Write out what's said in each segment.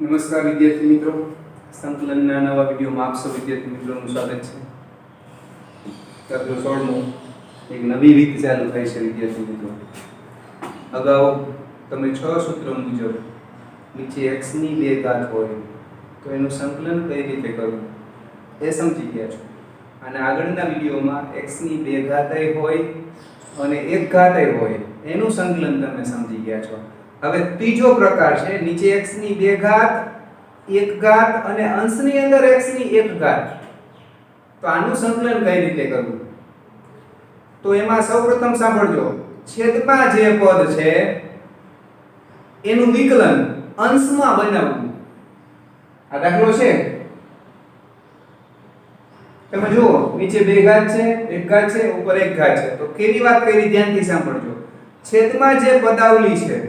નમસ્કાર વિદ્યાર્થી મિત્રો, સંકલનના નવા વિડીયોમાં આપ સૌ વિદ્યાર્થી મિત્રોનું સ્વાગત છે. દાખલો 16 એક નવી રીત ચાલુ થાય છે વિદ્યાર્થી મિત્રો. અગાઉ તમે 6 સૂત્રો મુજબ નીચે x ની 2 ઘાત હોય તો એનું સંકલન કઈ રીતે કરવું એ સમજી ગયા છો. અને આગળના વિડીયોમાં x ની 2 ઘાતય હોય અને 1 ઘાતય હોય એનું સંકલન તમે સમજી ગયા છો. હવે ત્રીજો પ્રકાર છે નીચે x ની 2 ઘાત 1 ઘાત અને અંશની અંદર x ની 1 ઘાત. તો આનું સંકલન કઈ રીતે કરવું? તો એમાં સૌપ્રથમ સાંભળજો, છેદમાં જે પદ છે એનું વિકલન અંશમાં બનાવવું. આ દાખલો છે, તમે જુઓ નીચે 2 ઘાત છે, 1 ઘાત છે, ઉપર 1 ઘાત છે. તો કેવી વાત કરી ધ્યાનથી સાંભળજો. છેદમાં જે પદાવલી છે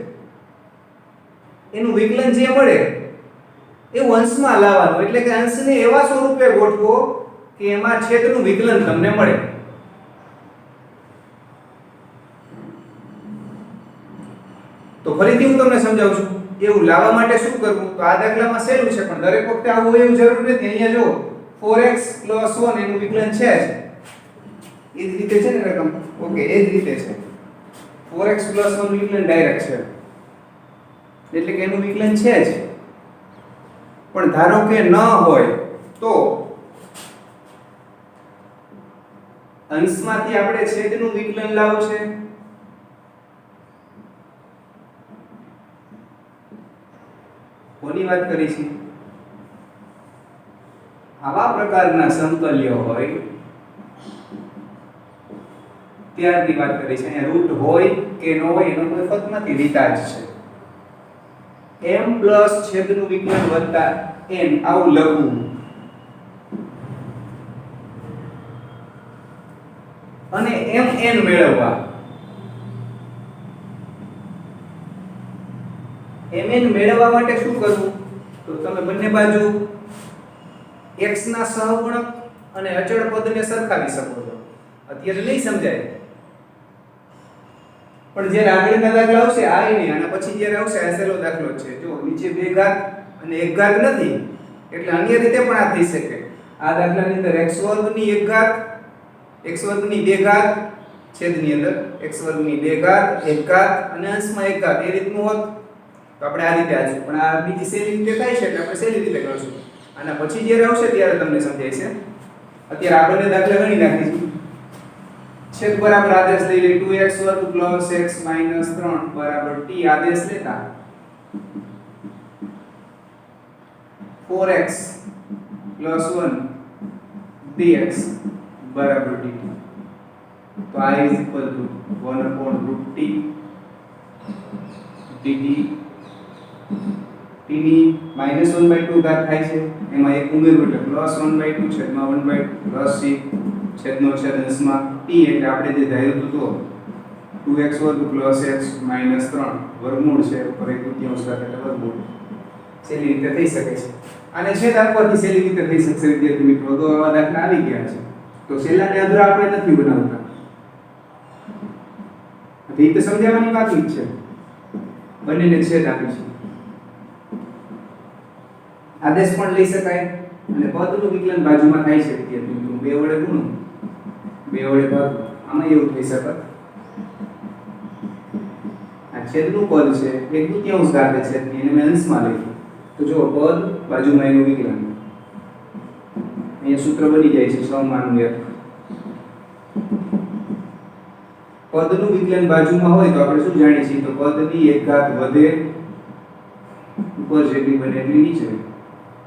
એનું વિકલન જે મળે એ અંશમાં લાવવાનું, એટલે કે અંશને એવા સ્વરૂપે ગોઠવો કે એમાં છેદનું વિકલન તમને મળે. તો ફરીથી હું તમને સમજાવું છું. એવું લાવવા માટે શું કરવું? તો આ દાખલામાં સહેલું છે, પણ દરેક વખતે આવું હોય એવું જરૂર નથી. અહીંયા જો 4x 1 એનું વિકલન છે જ, એ જ રીતે છે ને રકમ. ઓકે, એ જ રીતે છે. 4x 1 વિકલન ડાયરેક્ટ છે, એટલે કે એનું વિકલન છે જ. પણ ધારો કે ન હોય તો અંશમાંથી આપણે છેદનું વિકલન લાવવું છે. કોની વાત કરી છે? આવા પ્રકારના સમકલ્ય હોય ત્યારની વાત કરી છે. અહીંયા રૂટ હોય કે ન હોય એનો કોઈ ફરક નથી, રીતા જ છે. m પ્લસ છેદનું વિકલન વત્તા n આવું લખવું. અને mn મેળવવા. mn મેળવવા માટે શું કરવું? તો તમે બંને બાજુ x ના સહગુણક અને અચળ પદને સરખાવી શકો છો. અત્યારે નહીં સમજાય, પણ જ્યારે આગળના દાખલા આવશે આ નહીં, અને પછી જ્યારે આવશે આ સહેલો દાખલો છે. જો નીચે 2 ઘાત અને 1 ઘાત નથી, એટલે અન્ય રીતે પણ આ થઈ શકે. આ દાખલાની અંદર x વર્ગની 1 ઘાત, x વર્ગની 2 ઘાત છેદની અંદર x વર્ગની 2 ઘાત 1 ઘાત અને અંશમાં 1 ઘાત, એ રીતનું હોત તો આપણે આ રીતે આવીશું. પણ આ બીજી સહેલી રીતે થાય છે એટલે આપણે સહેલી રીતે કરશું. આના પછી જ્યારે આવશે ત્યારે તમને સમજાય છે. અત્યારે આપણે દાખલા ગણી નાખીશું. છેદ બરાબર આદેશ લઈ લે 2x વર્ગ પ્લસ x માઈનસ 3 બરાબર t. આદેશ લેતા 4x પ્લસ 1 dx બરાબર dt. તો I is equal to 1 upon root t dt. t ની -1/2 ઘાત થાય છે, એમાં એક ઉમેરવું એટલે +1/2 છેદમાં 1/2 પ્લસ c છેદનો છેદ અંશમાં t. એટલે આપણે જે ધાર્યું હતું તો 2x વર્ગ પ્લસ x માઈનસ 3 વર્ગમૂળ છે, ઉપર એક તૃતીયાંશ ઘાત એટલે વર્ગમૂળ. સહેલી રીતે થઈ શકે છે. અને છેદ આપવાથી સહેલી રીતે થઈ શકશે વિદ્યાર્થી મિત્રો. તો આવા દાખલા આવી ગયા છે. તો છેલ્લાને અધૂરા આપણે નથી બનાવતા. રીત સમજાવવાની બાકી જ છે. બંનેને છેદ આપી છે. આદેશ પણ લઈ શકાય અને પદનું વિકલન બાજુમાં થાય છે વિદ્યાર્થી મિત્રો. 2 વડે ગુણો, 2 વડે ભાગો. આમાં એવું થઈ શકે. આ છેદનું પદ છે, એક તૃતીયાંશ ઘાત છે, એને મેં અંશમાં લઈ. તો જો પદ બાજુમાં એનું વિકલન. અહીંયા સૂત્ર બની જાય છે 6 માનું 1. પદનું વિકલન બાજુમાં હોય તો આપણે શું જાણીએ છીએ? તો પદની 1 ઘાત વધે, ઉપર જેટલી બને એટલી નીચે.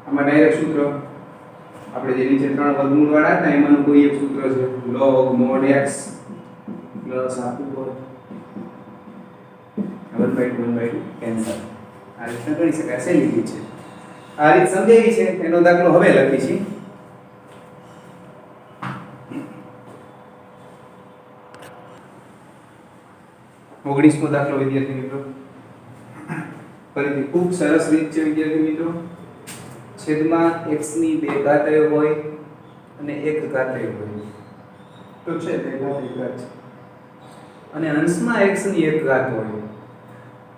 આમાં ડાયરેક્ટ સૂત્ર આપણે જે નીચે 3 વર્ગમૂળ વાળા હતા એમાંનું કોઈ એક સૂત્ર છે, log mod x પ્લસ આખું પદ 1/2 કેન્સલ. આ રીતે ગણી શકાય. સહેલી રીત છે. આ રીત સમજાવી છે, એનો દાખલો હવે લખી છે. ઓગણીસમો દાખલો વિદ્યાર્થી મિત્રો. ફરીથી ખૂબ સરસ રીત છે વિદ્યાર્થી મિત્રો. છેદમાં x ની 2 ઘાતય હોય અને 1 ઘાતય હોય. તો છે 2 ઘાત 1 ઘાત છે. અને અંશમાં x ની 1 ઘાત હોય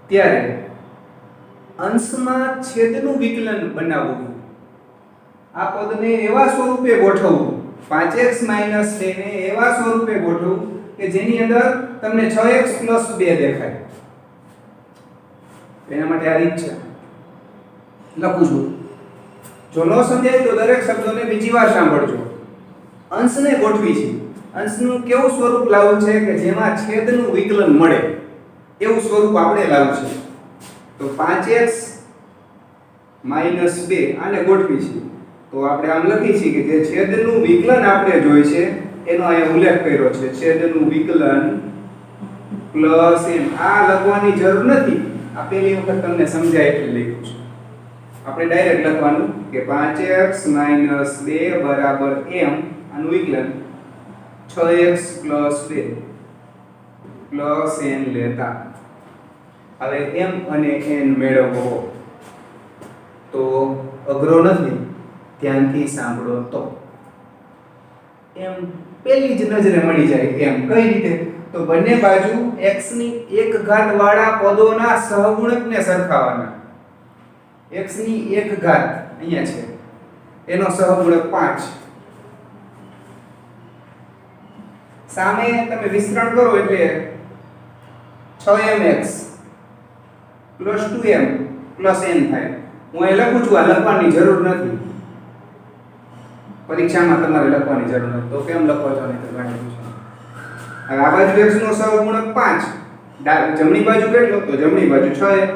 ત્યારે અંશમાં છેદનું વિકલન બનાવવું, આ પદને એવા સ્વરૂપે ગોઠવવું, 5x 2 ને એવા સ્વરૂપે ગોઠવવું કે જેની અંદર તમને 6x 2 દેખાય. એના માટે આ રીત છે, લખું છું. જો ન સમજાય તો દરેક શબ્દોને બીજી વાર સાંભળજો. અંશને ગોઠવી છે, અંશનું કેવું સ્વરૂપ લાવવું છે કે જેમાં છેદનું વિકલન મળે એવું સ્વરૂપ આપણે લાવવું છે. તો 5x 2 આને ગોઠવી છે, તો આપણે આમ લખી છે કે જે છેદનું વિકલન આપણે જોઈ છે એનો અહીંયા ઉલ્લેખ કર્યો છે, છેદનું વિકલન પ્લસ m. આ લખવાની જરૂર નથી, આ પહેલી વખત તમને સમજાય એટલે લખ્યું છે. આપણે ડાયરેક્ટ લખવાનું કે 5x 2 બરાબર m, આનું વિકલન 6x 2 પ્લસ n લેતા. હવે m અને n મેળવવો તો અઘરો નથી, ધ્યાનથી સાંભળો તો. m પહેલી જ નજરે મળી જાય. m કઈ રીતે? તો બંને બાજુ x ની એક ઘાત વાળા પદોના સહગુણકને સરખાવવાના. x ની એક ઘાત અહીંયા છે, એનો સહગુણક 5. સામે તમે વિસ્તરણ કરો એટલે 6mx 2m n થાય. હું અહીં લખું છું, આ લખવાની જરૂર નથી, પરીક્ષામાં તમારે લખવાની જરૂર નથી, તો કેમ લખો છો નહીં તો ગણી પૂછો. હવે આ બાજુ x નો સહગુણક 5, જમણી બાજુ કેટલો? તો જમણી બાજુ 6m.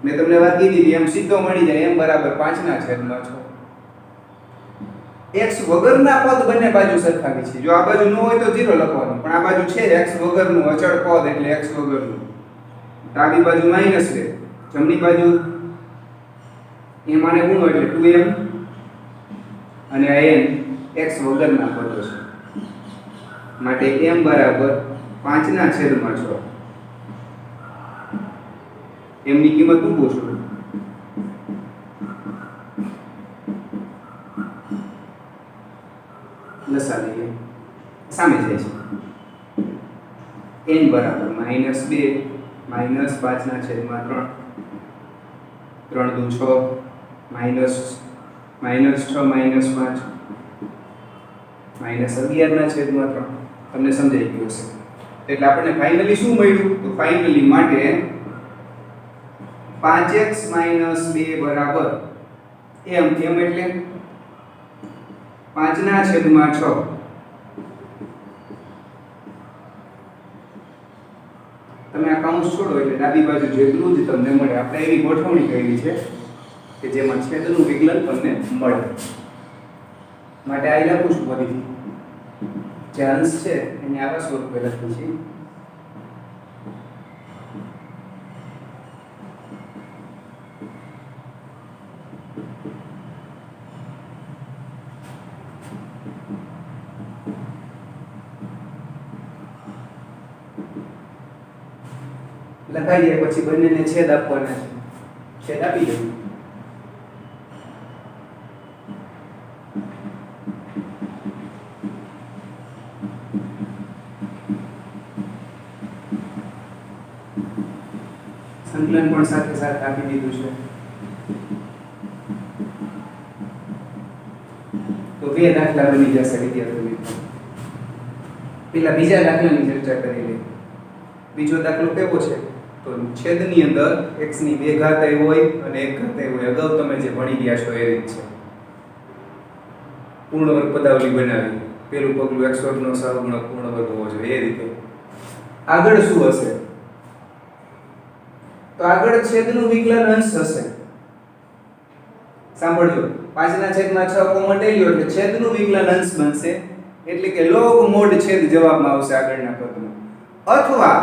મેં તમને વાત કીધી હતી, એમ સીધો મળી જાય, m બરાબર 5/6. x વગરના પદ બંને બાજુ સરખાવી છે. જો આ બાજુ ન હોય તો 0 લખવાનું, પણ આ બાજુ છે x વગરનું અચળ પદ એટલે x વગરનું. ડાબી બાજુ -2, જમણી બાજુ m આને ગુણો એટલે 2m, અને આ n x વગરના પદો છે માટે m બરાબર 5/6. m ની કિંમત મૂકો છો, લસા લઈએ, સામે જાય છે. n બરાબર -2 -5/3, 3 દુ 6, -6 -5 -11/3. તમને સમજાઈ ગયું હશે. એટલે આપણને ફાઇનલી શું મળ્યું? તો ફાઇનલી માટે 5x 2 બરાબર m. m એટલે 5/6. તમે આ કાઉન્સ છોડો એટલે ડાબી બાજુ જેટલું જ તમને મળે. આપણે એવી ગોઠવણી કરી છે કે જેમાં છેદનું વિકલન તમને મળે. માટે આ લખું છું ફરીથી, જે અંશ છે એને આવા સ્વરૂપે લખું છું. લખાઈ જાય પછી બંનેને છેદ આપવાના છે, છેદ આપી દઉં. સંકલન પણ સાથે સાથે આપી દીધું છે. તો બે દાખલા બની જશે વિદ્યાર્થી મિત્રો. પેલા બીજા દાખલાની ચર્ચા કરી લઈએ. બીજો દાખલો કેવો છે? તો છેદની અંદર x ની 2 ઘાત આવી હોય અને 1 ઘાત આવી હોય. અગાઉ તમે જે ભણી ગયા છો એ રીત છે. પૂર્ણ વર્ગ પદાવલી બનાવી, પેલું પગલું x વર્ગનો સહગુણક પૂર્ણ વર્ગ હોવો જોઈએ એ રીતે. આગળ શું હશે? તો આગળ છેદનું વિકલન અંશ હશે. સાંભળજો, 5/6 કોમન લઈ લો એટલે છેદનું વિકલન અંશ બનશે, એટલે કે લોગ મોડ છેદ જવાબમાં આવશે આગળના પદમાં. અથવા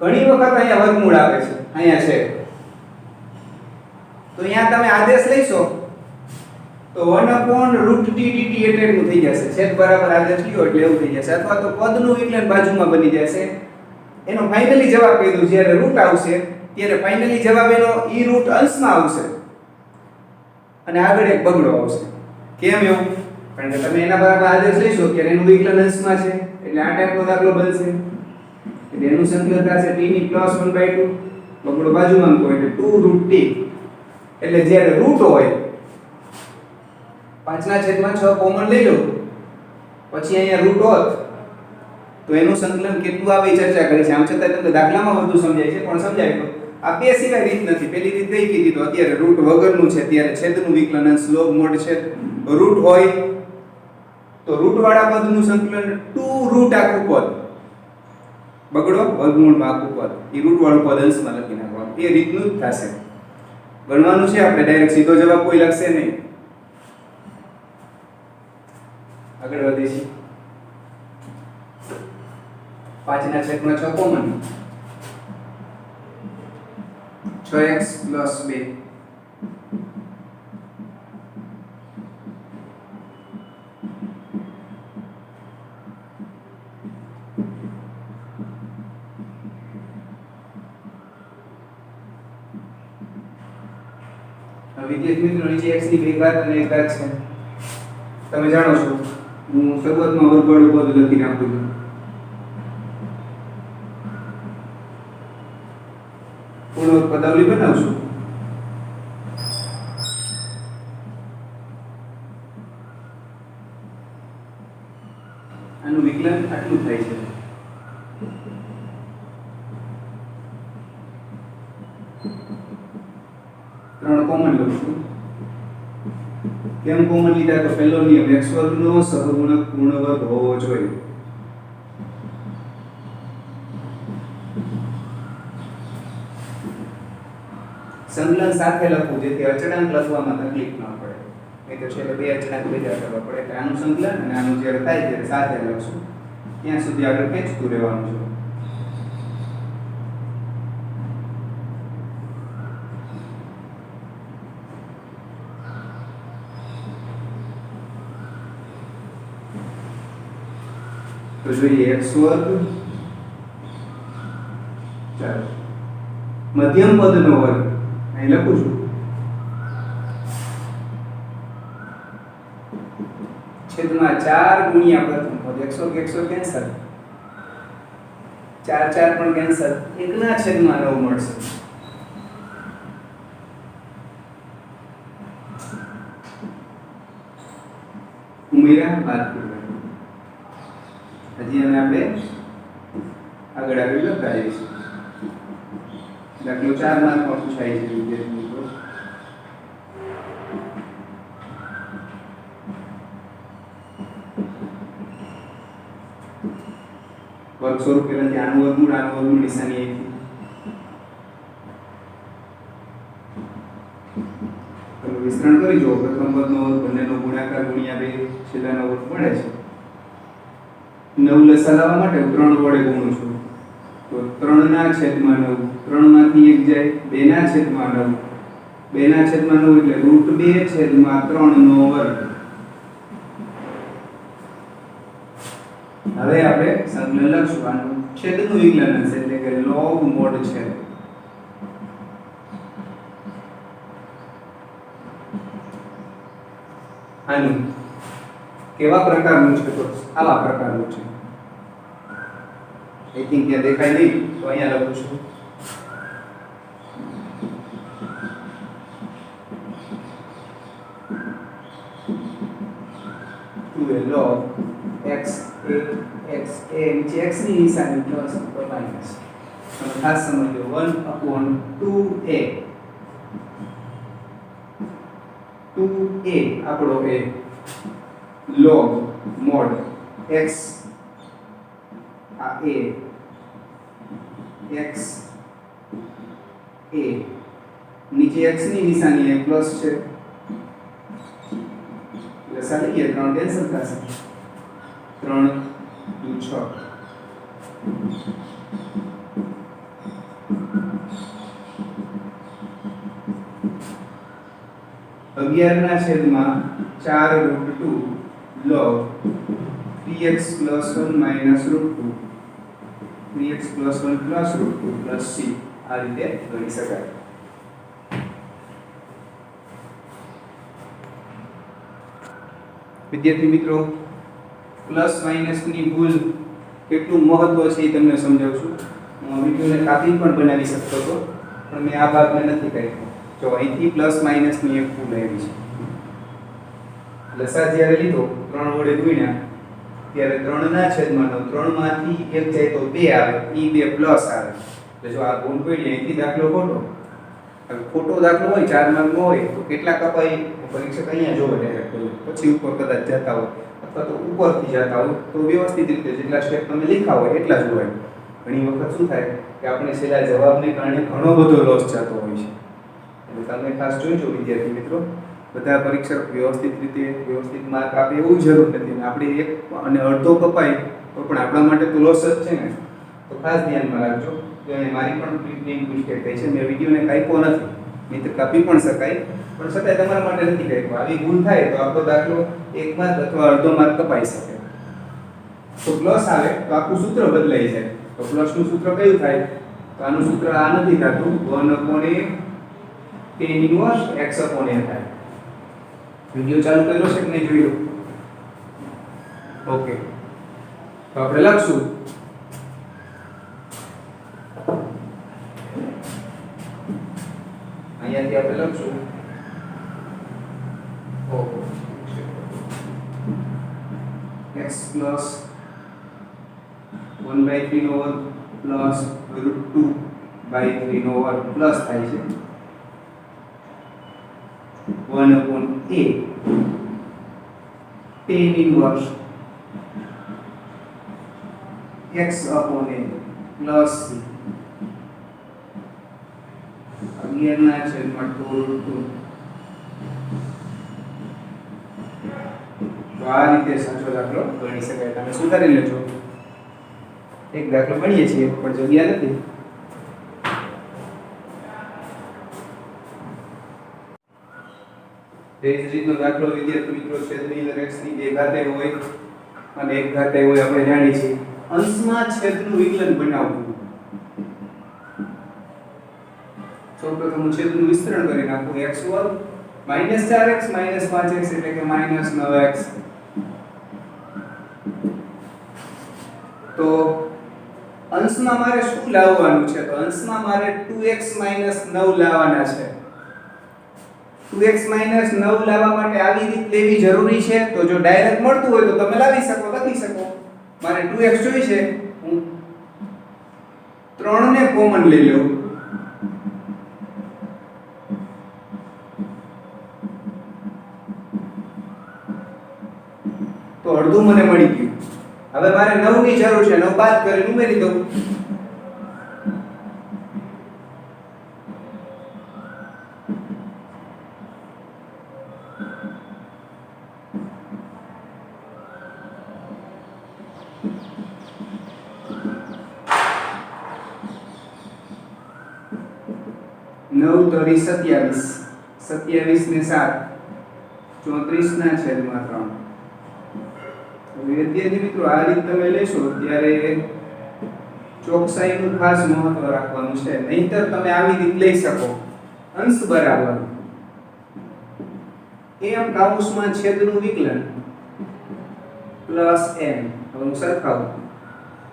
ઘણી વખત અહીંયા વર્ગમૂળ આવે છે, અહીંયા છે, તો અહીંયા તમે આદેશ લઈશો તો 1/√t dt એટલેનું થઈ જશે. છેદ બરાબર આદેશ લ્યો એટલે એવું થઈ જશે. અથવા તો પદનું વિકલન બાજુમાં બની જશે. એનો ફાઇનલી જવાબ કીધું, જ્યારે રૂટ આવશે ત્યારે ફાઇનલી જવાબ એનો ઈ રૂટ અંશમાં આવશે અને આગળ એક બગડો આવશે. કેમ એવું? કારણ કે તમે એના બરાબર આદેશ લઈશો ત્યારે એનું વિકલન અંશમાં છે, એટલે આ ટાઈપનો દાખલો બનશે. એટલે એનું સંકલન થશે t ની +1/2 બગડો બાજુમાં મૂકો એટલે 2√t એટલે જ્યારે રૂટ હોય 5/6 કોમન લઈ લો પછી અહીંયા રૂટ હોત તો એનું સંકલન કેટલું આવે એ ચર્ચા કરી છે. આમ છતાં તમને દાખલામાં વધુ સમજાય છે પણ સમજાય તો આ બે સિવાય રીત નથી. પેલી રીત કઈ કીધી તો અત્યારે રૂટ વગરનું છે ત્યારે છેદનું વિકલન સ્લોપ મોડ છે. રૂટ હોય તો રૂટ વાળા પદનું સંકલન 2 આખું પદ બગડો વર્ગમૂળમાં આખું પદ એ રૂટ વાળું પદ અંશમાં લખી નાખવાનું. એ રીતનું જ થશે. ગણવાનું છે આપણે ડાયરેક્ટ સીધો જવાબ કોઈ લખશે નહીં. આગળ વધીશું. 5/6 કોમન 6x + 2 વિદ્યાર્થી મિત્રો નીચે x ની 2 ઘાત અને 1 ઘાત છે. તમે જાણો છો હું શરૂઆતમાં વર્ગવાળું પદ લખી નાખું છું. પૂર્ણ પદાવલી બનાવશું. આનું વિકલન આટલું થાય છે. ત્રણ કોમન લખશું. કેમ કોમન લીધા તો પહેલો નિયમ x વર્ગનો સહગુણક પૂર્ણ વર્ગ હોવો જોઈએ. સંકલન સાથે લખવું જેથી અચળાંક લખવામાં તકલીફ ન પડે. નહીં તો છેલ્લે બે અચળાંક ભેગા કરવા પડે. એટલે આનું સંકલન અને આનું જ્યારે થાય ત્યારે સાથે લખશું. ત્યાં સુધી આગળ ખેંચતું રહેવાનું છે. તો જોઈએ x વર્ગ ચાલો મધ્યમ પદનો વર્ગ અહીં લખું છું. છેદમાં 4 ગુણ્યા પ્રથમ પદ 100 કેન્સલ 4 પણ કેન્સલ 1/9 મળશે. ઉમેરા બાદ હજી અમે આપણે આગળ લખતા જઈશું. દાખલો 4 માર્કમાં પૂછાય છે વિદ્યાર્થી મિત્રો. વર્ગ સ્વરૂપે નથી આનું વર્ગમૂળ નિશાની એક તમે વિસ્તરણ કરી જો પ્રથમ પદનો વર્ગ બંનેનો ગુણાકાર ગુણ્યા 2 છેલ્લાનો વર્ગ મળે છે. 9 લસા લાવવા માટે 3 વડે ગુણું છું તો 3/9 3 માંથી 1 જાય 2/9 2/9 એટલે √2/3 નો વર્ગ. હવે આપણે સંકલન લખશું. આનું છેદનું વિકલન છે એટલે કે લોગ મોડ છે. આનું કેવા પ્રકારનું છે તો આવા પ્રકારનું છે. આઈ થિંક ત્યાં દેખાય નહીં તો અહીંયા લખું છું. to a log x નીચે x ની નિશાની પ્લસ અથવા માઈનસ. તમે ખાસ સમજો 1/2a 2a આપણો a log mod x આ a x a નીચે x ની નિશાની એ પ્લસ છે એટલે સાલી 3 કેન્સલ થશે 3 2 6 11/4√2 log 3x + 1 - √2 3x + 1 + √2 + c આ રીતે ગણી શકાય. વિદ્યાર્થી મિત્રો પ્લસ માઇનસ ની ભૂલ કેટલું મહત્વ છે એ તમને સમજાવું છું. હું વિડિયોને કાપી પણ બનાવી શકતો હતો પણ મેં આ ભાગને નથી કાઢ્યો. જો અહીંથી પ્લસ માઇનસ ની એક ભૂલ આવી છે. લસા જ્યારે લીધો 3 વડે ગુણ્યા ત્યારે 3 ના છેદમાં 9, 3 માંથી 1 જાય તો 2 આવે, ઈ 2 પ્લસ આવે. એટલે જો આ ભૂલ પડી અહીંથી દાખલો ખોટો. હવે ખોટો દાખલો હોય 4 માર્ક નો હોય તો કેટલા કપાય પરીક્ષક અહીંયા જોવે ડાયરેક્ટ, પછી ઉપર કદાચ જતા હોય અથવા તો ઉપરથી જતા હોય તો વ્યવસ્થિત રીતે જેટલા સ્ટેપ તમે લખ્યા હોય એટલા જ હોય. ઘણી વખત શું થાય કે આપણે છેલ્લા જવાબને કારણે ઘણો બધો લોસ જતો હોય છે. એટલે તમે ખાસ જોઈજો વિદ્યાર્થી મિત્રો, બધા પરીક્ષક વ્યવસ્થિત રીતે વ્યવસ્થિત માર્ક આપે એવું જરૂર નથી. આપણે એક અને અડધો કપાય તો પણ આપણા માટે તો લોસ જ છે ને. તો ખાસ ધ્યાનમાં રાખજો. તો મારી પણ પ્રિન્ટિંગ મિસ્ટેક થઈ છે, મેં વિડીયોને કાપ્યો નથી, નહીં તો કાપી પણ શકાય, પણ છતાંય તમારા માટે નથી કાપ્યો. આવી ભૂલ થાય તો આપણો દાખલો 1 માર્ક અથવા અડધો માર્ક કપાઈ શકે. તો પ્લસ આવે તો આખું સૂત્ર બદલાઈ જાય. તો પ્લસનું સૂત્ર કયું થાય? તો આનું સૂત્ર આ નથી થતું, 1/a tan ઇન્વર્સ x/a થાય. વિડિયો ચાલુ કર્યો છે કે નહીં જોયો? ઓકે, તો આપણે લખશું અહીંયાથી આપણે લખશું x plus 1/3 નો વર્ગ પ્લસ √2/3 નો વર્ગ પ્લસ થાય છે 1/a tan inverse x/a plus 11 ના છેદમાં 2√2. તો આ રીતે સાચો દાખલો ગણી શકાય. તમે સુધારી લેજો. એક દાખલો ગણીએ છીએ પણ જગ્યા નથી. તે જ રીતનો દાખલો વિદ્યાર્થી મિત્રો છેદની અંદર x ની 2 ઘાતે હોય અને 1 ઘાતે હોય આપણે જાણીએ છીએ. અંશમાં છેદનું વિકલન બનાવવું. સૌપ્રથમ હું છેદનું વિસ્તરણ કરી નાખું. x વર્ગ -4x -5x એટલે કે -9x. તો અંશમાં મારે શું લાવવાનું છે? તો અંશમાં મારે 2x - 9 લાવવાના છે. 2x - 9 લાવવા માટે આવી રીત લેવી જરૂરી છે. તો જો ડાયરેક્ટ મળતું હોય તો તમે લાવી શકો, લખી શકો. મારે 2x જોઈએ છે, હું 3 ને કોમન લઈ લઉં. તો અડધું મને મળી ગયું. હવે મારે 9 ની જરૂર છે, 9 બાદ કરીને ઉમેરી દઉં. નવ તરી 27, 27 ને 7 34 ના છેદમાં 3. વિદ્યાર્થી મિત્રો આ રીત તમે લેશો ત્યારે ચોકસાઈનું ખાસ મહત્વ રાખવાનું છે. નહીંતર તમે આવી રીત લઈ શકો. અંશ બરાબર m કૌંસમાં છેદનું વિકલન પ્લસ n. હવે હું સરખાવું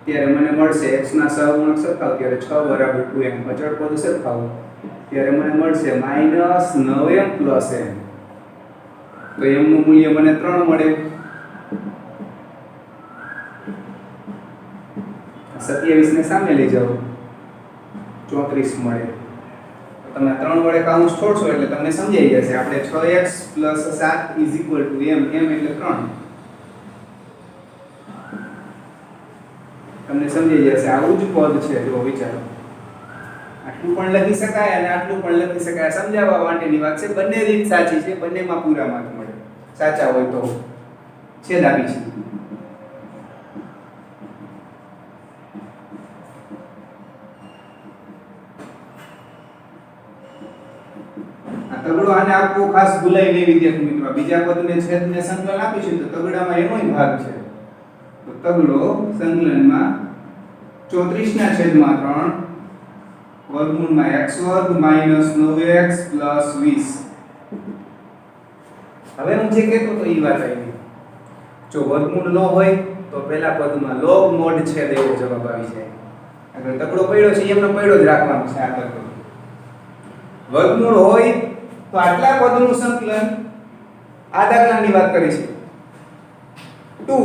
ત્યારે મને મળશે x ના સહગુણક સરખાવ ત્યારે 6 બરાબર 2m. અચળ પદ સરખાવું ત્યારે મને મળશે -9m પ્લસ n. તો m નું મૂલ્ય મને 3 મળે. 27 ને સામે લઈ જાઓ 34 મળે. તમે 3 વડે કૌંસ છોડશો એટલે તમને સમજાઈ જશે. આપણે 6x + 7 m એટલે 3. તમને સમજાઈ જશે. આવું જ પદ છે. જો વિચારો, આટલું પણ લખી શકાય અને આટલું પણ લખી શકાય. સમજાવવા માટેની વાત છે. બંને રીત સાચી છે, બંનેમાં પૂરા માર્ક મળે. સાચા હોય તો છેદ આપી છે. તગડો આને આપવો ખાસ ભૂલાય નહીં વિદ્યાર્થી મિત્રો. બીજા પદને છેદને સંકલન આપીશું તો તગડામાં એનોય ભાગ છે. તો તગડો સંકલનમાં 34 ના છેદમાં 3 વર્ગમૂળમાં x વર્ગ -9x + 20. હવે હું જે કહેતો તો એ વાત આવી. જો વર્ગમૂળ ન હોય તો પહેલા પદમાં લોગ મોડ છે એવો જવાબ આવી જાય. આગળ તગડો પડ્યો છે એમનો પડ્યો જ રાખવાનો છે. આગળ વર્ગમૂળ હોય તો આટલા પદનું સંકલન આ દાખલાની વાત કરી છે 2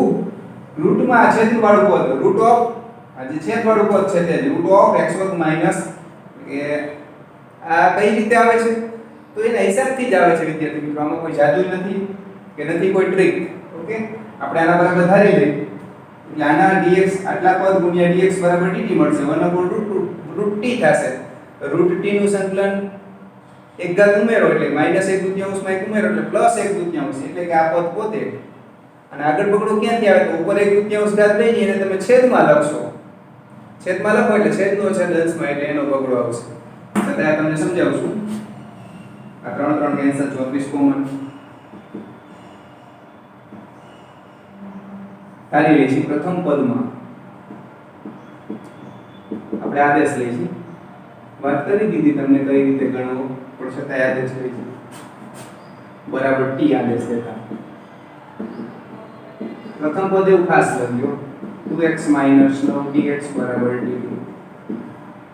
રૂટમાં છેદવાળું પદ રૂટ ઓફ આ જે છેદવાળું પદ છે તે રૂટ ઓફ x વર્ગ માઈનસ એ આ કઈ રીતે આવે છે તો એના હિસાબથી જ આવે છે વિદ્યાર્થી મિત્રો આમાં કોઈ જાદુ નથી કે નથી કોઈ ટ્રીક ઓકે આપણે આના બરાબર ધારી લઈએ એટલે આના dx આટલા પદ ગુણ્યા dx બરાબર dt મળશે 1/√t થશે √t નું સંકલન એક ઘાત ઉમેરો એટલે -1/2 માં એક ઉમેરો એટલે +1/2 એટલે કે આ પદ પોતે અને આગળ પકડો ક્યાંથી આવે તો ઉપર 1/2 ઘાત લઈને એને તમે છેદમાં લખશો છેદમાં લખો એટલે છેદનો છેદ અંશમાં એટલે એનો પકડો આવશે છતાં તમને સમજાવું છું આ 3 કેન્સલ 34 કોમન તારી લઈશું પ્રથમ પદમાં આપણે આદેશ લઈશું વાત કરી દીધી તમને કઈ રીતે ગણવો પણ છતાં આદેશ લઈશું બરાબર t આદેશ લેતા પ્રથમ પદ એવું ખાસ લખ્યો 2x - 9dx બરાબર dt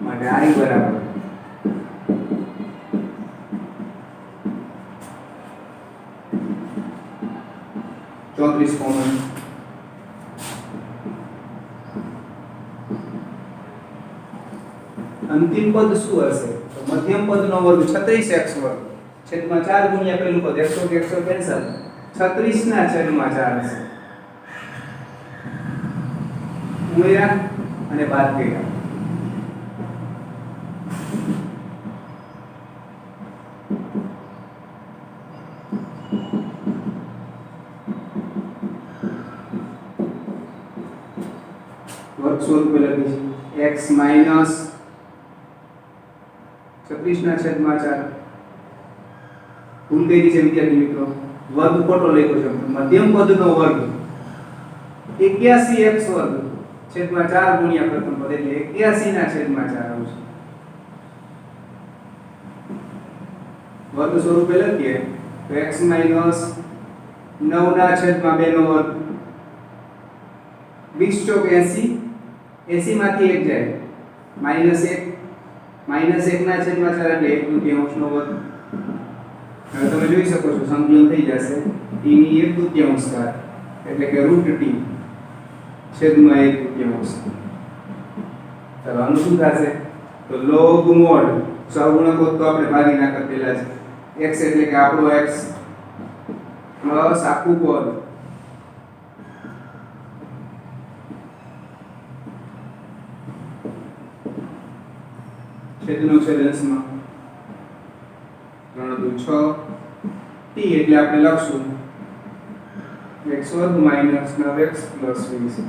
માટે i બરાબર 34 કોમન અંતિમ પદ શું હશે તો મધ્યમ પદનો વર્ગ 36x વર્ગ છેદમાં 4 ગુણ્યા પહેલું પદ 100 કેન્સલ 36 ના છેદમાં 4 હશે ઉમેર્યા અને બાદ કર્યા વર્ગ સ્વરૂપે લખીશું x માઈનસ 36 ના છેદમાં 4 ભૂલ કરી છે વિદ્યાર્થી મિત્રો વર્ગ ખોટો લખ્યો છે મધ્યમ પદનો વર્ગ 81x વર્ગ છેદમાં 4 ગુણ્યા પ્રથમ પદ એટલે 81 ના છેદમાં 4 આવશે વર્ગ સ્વરૂપે લખીએ તો x માઈનસ 9 ના છેદમાં 2 નો વર્ગ 20 ચોક 80 80 માંથી 1 જાય -1 ના છેદમાં 4 એટલે 1/2 નો વર્ગ હવે તમે જોઈ શકો છો સંકલન થઈ જશે t ની 1/2 ઘાત એટલે કે √t છેદમાં 1/2 ચાલો આનું શું થશે તો log mod સહગુણક હોત તો આપણે ભાગી નાખત પહેલા જ x એટલે કે આપણો x પ્લસ આખું પદ છેદનો છેદ અંશમાં 3 × 6 t એટલે આપણે લખશું x વર્ગ માઈનસ 9x પ્લસ 20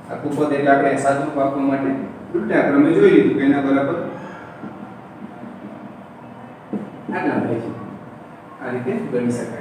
આખું પદ એટલે આપણે સાદું આપવા માટે ઉલટા ક્રમે જોઈ લીધું કે એના બરાબર આટલા થાય છે આ રીતે ગણી શકાય